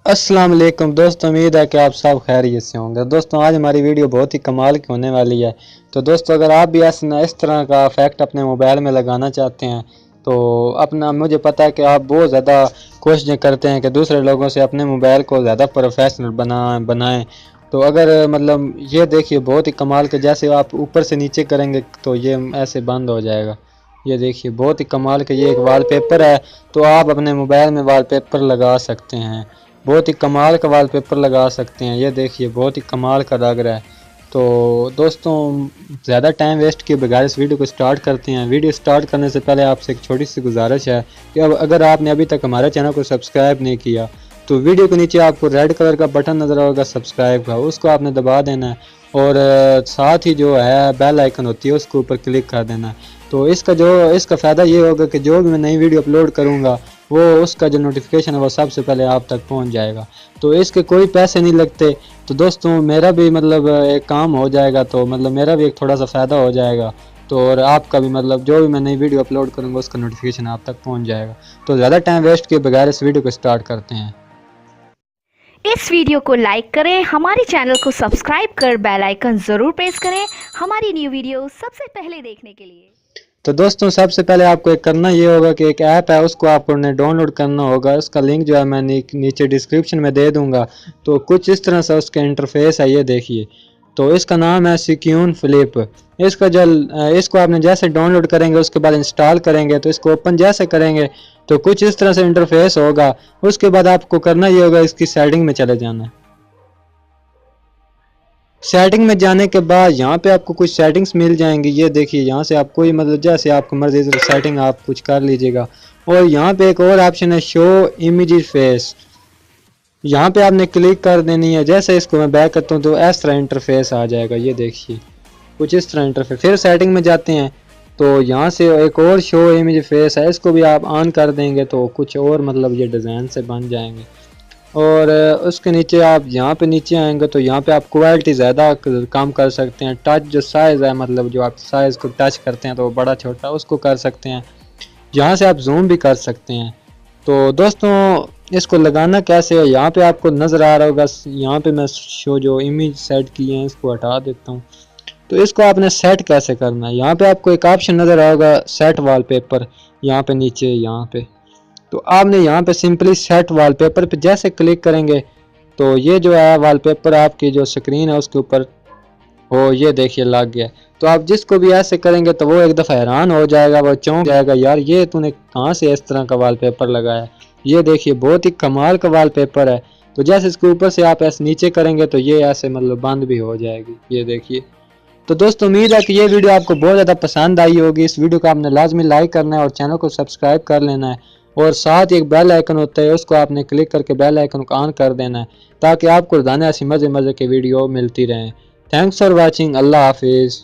अस्सलाम वालेकुम दोस्तों, उम्मीद है कि आप सब खैरियत से होंगे। दोस्तों आज हमारी वीडियो बहुत ही कमाल की होने वाली है। तो दोस्तों अगर आप भी इस तरह का इफेक्ट अपने मोबाइल में लगाना चाहते हैं तो अपना मुझे पता है कि आप बहुत ज़्यादा कोशिशें करते हैं कि दूसरे लोगों से अपने मोबाइल को ज़्यादा प्रोफेशनल बनाएं। तो अगर मतलब ये देखिए बहुत ही कमाल के, जैसे आप ऊपर से नीचे करेंगे तो ये ऐसे बंद हो जाएगा। ये देखिए बहुत ही कमाल का ये एक वॉलपेपर है। तो आप अपने मोबाइल में वॉलपेपर लगा सकते हैं, बहुत ही कमाल का वॉलपेपर लगा सकते हैं। ये देखिए बहुत ही कमाल का लग रहा है। तो दोस्तों ज़्यादा टाइम वेस्ट किए बगैर इस वीडियो को स्टार्ट करते हैं। वीडियो स्टार्ट करने से पहले आपसे एक छोटी सी गुजारिश है कि अब अगर आपने अभी तक हमारे चैनल को सब्सक्राइब नहीं किया तो वीडियो के नीचे आपको रेड कलर का बटन नज़र आएगा सब्सक्राइब का, उसको आपने दबा देना है और साथ ही जो है बेल आइकन होती है उसके ऊपर क्लिक कर देना है। तो इसका फ़ायदा ये होगा कि जो भी मैं नई वीडियो अपलोड करूँगा वो उसका जो नोटिफिकेशन है वो सबसे पहले आप तक पहुंच जाएगा। तो इसके कोई पैसे नहीं लगते। तो दोस्तों मेरा भी मतलब एक काम हो जाएगा, तो मतलब मेरा भी एक थोड़ा सा फ़ायदा हो जाएगा। तो और आपका भी मतलब जो भी मैं नई वीडियो अपलोड करूँगा उसका नोटिफिकेशन आप तक पहुंच जाएगा। तो ज़्यादा टाइम वेस्ट किए बगैर इस वीडियो को स्टार्ट करते हैं। इस वीडियो को लाइक करें, हमारे चैनल को सब्सक्राइब कर बेल आइकन ज़रूर प्रेस करें हमारी न्यू वीडियो सबसे पहले देखने के लिए। तो दोस्तों सबसे पहले आपको एक करना ये होगा कि एक ऐप है उसको आपको डाउनलोड करना होगा। उसका लिंक जो है मैं नीचे डिस्क्रिप्शन में दे दूंगा। तो कुछ इस तरह से उसका इंटरफेस है, ये देखिए। तो इसका नाम है सिक्यून फ्लिप। इसको आपने जैसे डाउनलोड करेंगे उसके बाद इंस्टॉल करेंगे तो इसको ओपन जैसे करेंगे तो कुछ इस तरह से इंटरफेस होगा। उसके बाद आपको करना ये होगा, इसकी सेटिंग में चले जाना है। सेटिंग में जाने के बाद यहाँ पे आपको कुछ सेटिंग्स मिल जाएंगी। ये देखिए यहाँ से आप कोई मतलब जैसे आपको मर्जी सेटिंग आप कुछ कर लीजिएगा। और यहाँ पे एक और ऑप्शन है शो इमेज फेस, यहाँ पे आपने क्लिक कर देनी है। जैसे इसको मैं बैक करता हूँ तो इस तरह इंटरफेस आ जाएगा। ये देखिए कुछ इस तरह इंटरफेस। फिर सेटिंग में जाते हैं तो यहाँ से एक और शो इमेज फेस है, इसको भी आप ऑन कर देंगे तो कुछ और मतलब ये डिज़ाइन से बन जाएंगे। और उसके नीचे आप यहाँ पे नीचे आएंगे तो यहाँ पे आप क्वालिटी ज़्यादा कम कर सकते हैं। टच जो साइज़ है, मतलब जो आप साइज़ को टच करते हैं तो बड़ा छोटा उसको कर सकते हैं। यहाँ से आप जूम भी कर सकते हैं। तो दोस्तों इसको लगाना कैसे है, यहाँ पे आपको नज़र आ रहा होगा। यहाँ पे मैं शो जो इमेज सेट की है इसको हटा देता हूँ। तो इसको आपने सेट कैसे करना है, यहाँ पे आपको एक ऑप्शन नज़र आएगा सेट वॉलपेपर, यहाँ पे नीचे यहाँ पे। तो आपने यहाँ पे सिंपली सेट वॉलपेपर पे जैसे क्लिक करेंगे तो ये जो है वॉलपेपर आपकी जो स्क्रीन है उसके ऊपर हो, ये देखिए लग गया। तो आप जिसको भी ऐसे करेंगे तो वो एक दफ़ा हैरान हो जाएगा, वो चौंक जाएगा, यार ये तूने कहाँ से इस तरह का वॉलपेपर लगाया। ये देखिए बहुत ही कमाल का वॉलपेपर है। तो जैसे इसके ऊपर से आप ऐसे नीचे करेंगे तो ये ऐसे मतलब बंद भी हो जाएगी। ये देखिए। तो दोस्तों उम्मीद है कि ये वीडियो आपको बहुत ज़्यादा पसंद आई होगी। इस वीडियो को आपने लाजमी लाइक करना है और चैनल को सब्सक्राइब कर लेना है। और साथ ही एक बेल आइकन होता है उसको आपने क्लिक करके बेल आइकन को ऑन कर देना है ताकि आपको रोज़ाना ऐसी मज़े मज़े की वीडियो मिलती रहें। Thanks for watching. अल्लाह हाफिज़।